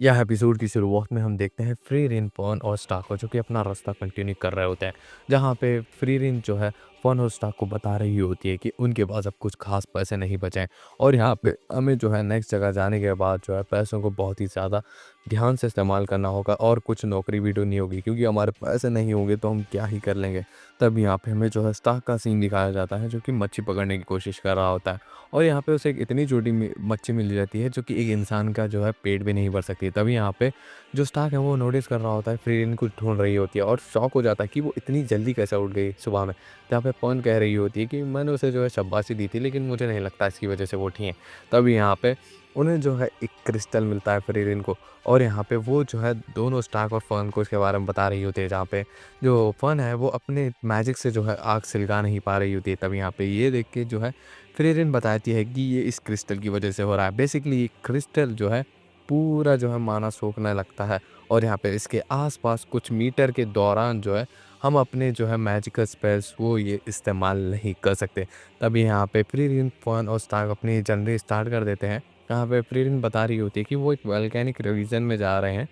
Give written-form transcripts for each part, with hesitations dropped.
यह एपिसोड की शुरुआत में हम देखते हैं फ्री रेन फॉन और स्टार्क को जो कि अपना रास्ता कंटिन्यू कर रहे होते हैं। जहाँ पे फ्री रेन जो है फॉन और स्टार्क को बता रही होती है कि उनके पास अब कुछ खास पैसे नहीं बचे हैं और यहाँ पे हमें जो है नेक्स्ट जगह जाने के बाद जो है पैसों को बहुत ही ज़्यादा ध्यान से इस्तेमाल करना होगा और कुछ नौकरी भी ढूंढनी होगी क्योंकि हमारे पैसे नहीं होंगे तो हम क्या ही कर लेंगे। तब यहाँ पे हमें जो है स्टार्क का सीन दिखाया जाता है जो कि मच्छी पकड़ने की कोशिश कर रहा होता है और यहाँ पे उसे एक इतनी छोटी मच्छी मिल जाती है जो कि एक इंसान का जो है पेट भी नहीं भर सकती। तभी यहाँ पे जो स्टार्क है वो नोटिस कर रहा होता है फ्रीलिन कुछ ढूंढ रही होती है और शॉक हो जाता है कि वो इतनी जल्दी कैसे उठ गई सुबह में। जहाँ पे पॉन कह रही होती है कि मैंने उसे जो है शाबाशी दी थी लेकिन मुझे नहीं लगता इसकी वजह से वो उठी है। तभी यहाँ पे उन्हें जो है एक क्रिस्टल मिलता है फ्रीलिन को और यहाँ पे वो जो है दोनों स्टार्क और फन को इसके बारे में बता रही होती है। जहाँ पे जो फन है वो अपने मैजिक से जो है आग सिलगा नहीं पा रही होती है। तब यहाँ पे ये देख के जो है फ्रीरेन बताती है कि ये इस क्रिस्टल की वजह से हो रहा है। बेसिकली ये क्रिस्टल जो है पूरा जो है माना सोखने लगता है और यहाँ पे इसके आसपास कुछ मीटर के दौरान जो है हम अपने जो है मैजिकल स्पेल्स वो ये इस्तेमाल नहीं कर सकते। तभी यहाँ पे फ्रीरेन फन और स्टार्क अपनी जर्नी स्टार्ट कर देते हैं। यहाँ पे फ्रीरेन बता रही होती है कि वो एक वोल्केनिक रीजन में जा रहे हैं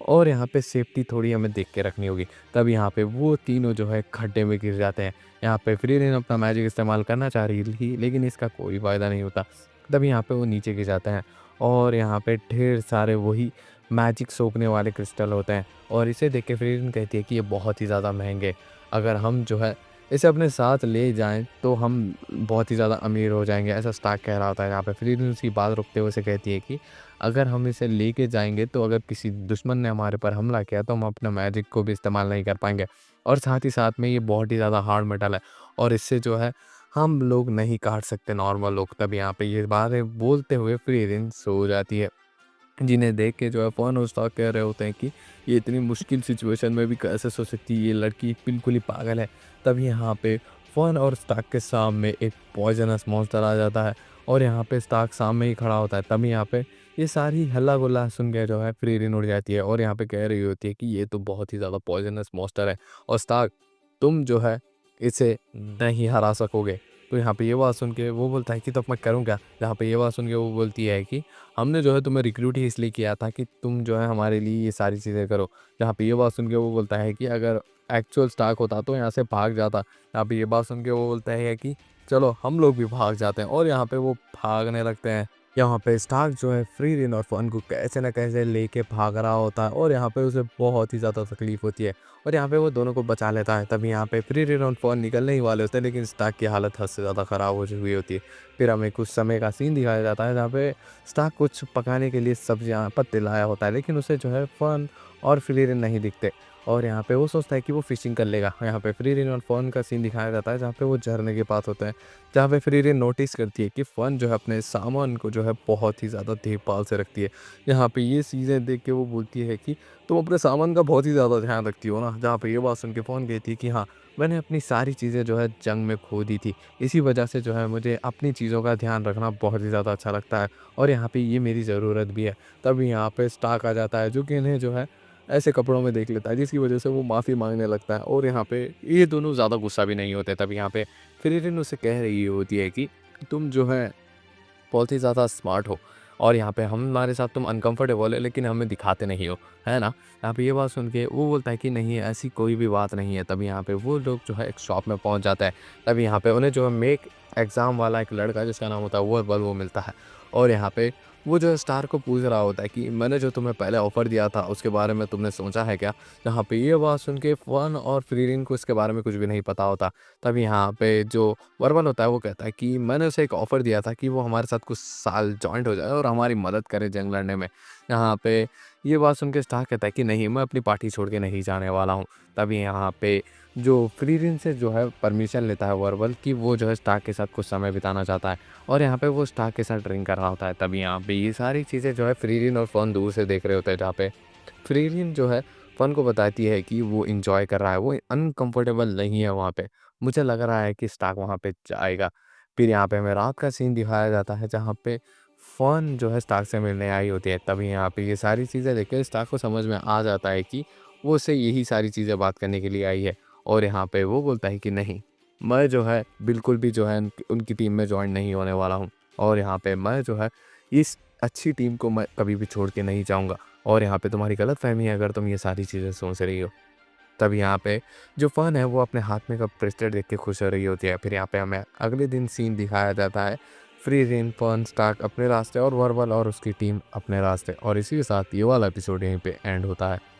और यहाँ पे सेफ्टी थोड़ी हमें देख के रखनी होगी। तब यहाँ पे वो तीनों जो है खड्डे में गिर जाते हैं। यहाँ पे फ्रीरेन अपना मैजिक इस्तेमाल करना चाह रही थी लेकिन इसका कोई फ़ायदा नहीं होता। तभी यहाँ पे वो नीचे गिर जाते हैं और यहाँ पे ढेर सारे वही मैजिक सोखने वाले क्रिस्टल होते हैं और इसे देख के फ्रीरेन कहती है कि ये बहुत ही ज़्यादा महंगे, अगर हम जो है इसे अपने साथ ले जाएं तो हम बहुत ही ज़्यादा अमीर हो जाएंगे, ऐसा स्टार्क कह रहा होता है। यहाँ पे फ्रीरेन उसकी बात रुकते हुए उसे कहती है कि अगर हम इसे लेके जाएंगे तो अगर किसी दुश्मन ने हमारे पर हमला किया तो हम अपना मैजिक को भी इस्तेमाल नहीं कर पाएंगे और साथ ही साथ में ये बहुत ही ज़्यादा हार्ड मेटल है और इससे जो है हम लोग नहीं काट सकते नॉर्मल लोग। तब यहाँ पे ये बातें बोलते हुए फ्रीरेन सो जाती है, जिन्हें देख के जो है फ़ोन और स्टॉक कह रहे होते हैं कि ये इतनी मुश्किल सिचुएशन में भी कैसे सो सकती है, ये लड़की बिल्कुल ही पागल है। तभी यहाँ पे फ़ोन और स्टार्क के सामने एक पॉइजनस मॉन्स्टर आ जाता है और यहाँ पे स्टार्क सामने ही खड़ा होता है। तभी यहाँ पे ये सारी हल्ला गुल्ला सुन के जो है फ्रीरेन उड़ जाती है और यहाँ पे कह रही होती है कि ये तो बहुत ही ज़्यादा पॉइजनस मॉन्स्टर है और स्टार्क तुम जो है इसे नहीं हरा सकोगे। तो यहाँ पे ये बात सुन के वो बोलता है कि तो मैं करूँ क्या? जहाँ पे ये बात सुन के वो बोलती है कि हमने जो है तुम्हें रिक्रूट ही इसलिए किया था कि तुम जो है हमारे लिए ये सारी चीज़ें करो। जहाँ पे ये बात सुन के वो बोलता है कि अगर एक्चुअल स्टार्क होता तो यहाँ से भाग जाता। यहाँ पे ये बात सुन के वो बोलता है कि चलो हम लोग भी भाग जाते हैं और यहाँ पे वो भागने लगते हैं। यहाँ पे स्टार्क जो है फ्रीरेन और फन को कैसे न कैसे लेके भाग रहा होता है और यहाँ पे उसे बहुत ही ज़्यादा तकलीफ होती है और यहाँ पे वो दोनों को बचा लेता है। तभी यहाँ पे फ्रीरेन और फन निकलने ही वाले होते हैं लेकिन स्टार्क की हालत हद से ज़्यादा ख़राब हो चुकी होती है। फिर हमें कुछ समय का सीन दिखाया जाता है जहाँ पे स्टार्क कुछ पकाने के लिए सब्जियाँ पत्ते लाया होता है लेकिन उसे जो है फन और फ्रीरेन नहीं दिखते और यहाँ पे वो सोचता है कि वो फिशिंग कर लेगा। यहाँ पे फ्रीरेन और फन का सीन दिखाया जाता है जहाँ पे वो झरने के पास होते हैं, जहाँ पे फ्रीरेन नोटिस करती है कि फन जो है अपने सामान को जो है बहुत ही ज़्यादा देखभाल से रखती है। यहाँ पे ये चीज़ें देख के वो बोलती है कि तुम अपने सामान का बहुत ही ज़्यादा ध्यान रखती हो ना। जहाँ पे ये बात सुन के फ़ोन कहती है कि हाँ, मैंने अपनी सारी चीज़ें जो है जंग में खो दी थी, इसी वजह से जो है मुझे अपनी चीज़ों का ध्यान रखना बहुत ही ज़्यादा अच्छा लगता है और यहाँ पे ये मेरी ज़रूरत भी है। तब यहाँ पे स्टार्क आ जाता है जो कि इन्हें जो है ऐसे कपड़ों में देख लेता है जिसकी वजह से वो माफ़ी मांगने लगता है और यहाँ पे ये दोनों ज़्यादा गुस्सा भी नहीं होते। तब यहाँ पे फ्रीरेन उसे कह रही होती है कि तुम जो है बहुत ही ज़्यादा स्मार्ट हो और यहाँ पे हमारे साथ तुम अनकंफर्टेबल है लेकिन हमें दिखाते नहीं हो, है ना? यहाँ पे ये बात सुन के वो बोलता है कि नहीं ऐसी कोई भी बात नहीं है। तभी यहाँ पे वो लोग जो है एक शॉप में पहुँच जाता है। तभी यहाँ पे उन्हें जो है मेक एग्ज़ाम वाला एक लड़का जिसका नाम होता है वो मिलता है और यहाँ पे वो जो है स्टार को पूछ रहा होता है कि मैंने जो तुम्हें पहले ऑफ़र दिया था उसके बारे में तुमने सोचा है क्या? जहाँ पे ये बात सुन के फन और फ्रीरेन को इसके बारे में कुछ भी नहीं पता होता। तभी यहाँ पे जो वर्बल होता है वो कहता है कि मैंने उसे एक ऑफ़र दिया था कि वो हमारे साथ कुछ साल जॉइंट हो जाए और हमारी मदद करे जंग लड़ने में। यहाँ पे ये बात सुन के स्टार कहता है कि नहीं, मैं अपनी पार्टी छोड़ के नहीं जाने वाला हूँ। तभी यहाँ पे जो फ्रीरेन से जो है परमिशन लेता है वर्बल कि वो जो है स्टार के साथ कुछ समय बिताना चाहता है और यहाँ पे वो स्टार के साथ ड्रिंक कर रहा होता है। तभी यहाँ पे ये सारी चीज़ें जो है फ्रीरेन और फन दूर से देख रहे होते हैं, जहाँ पे फ्रीरेन जो है फन को बताती है कि वो एन्जॉय कर रहा है, वो अनकंफर्टेबल नहीं है वहाँ पे। मुझे लग रहा है कि स्टार्क वहाँ पे जाएगा। फिर यहाँ पे हमें रात का सीन दिखाया जाता है जहाँ पे फन जो है स्टार्क से मिलने आई होती है। तभी यहाँ पे ये सारी चीज़ें देख के स्टार्क को समझ में आ जाता है कि वो उससे यही सारी चीज़ें बात करने के लिए आई है और यहाँ पे वो बोलता है कि नहीं, मैं जो है बिल्कुल भी जो है उनकी टीम में जॉइन नहीं होने वाला हूँ और यहाँ पे मैं जो है इस अच्छी टीम को मैं कभी भी छोड़ के नहीं जाऊँगा। और यहाँ पे तुम्हारी गलतफ़हमी है अगर तुम ये सारी चीज़ें सोच रही हो। तब यहाँ पे जो फ़न है वो अपने हाथ में कप ब्रेसलेट देख के खुश हो रही होती है। फिर यहाँ पे हमें अगले दिन सीन दिखाया जाता है, फ्री रेन, पर्न, स्टार्क अपने रास्ते और वर्बल और उसकी टीम अपने रास्ते, और इसी के साथ ये वाला एपिसोड यहीं पे एंड होता है।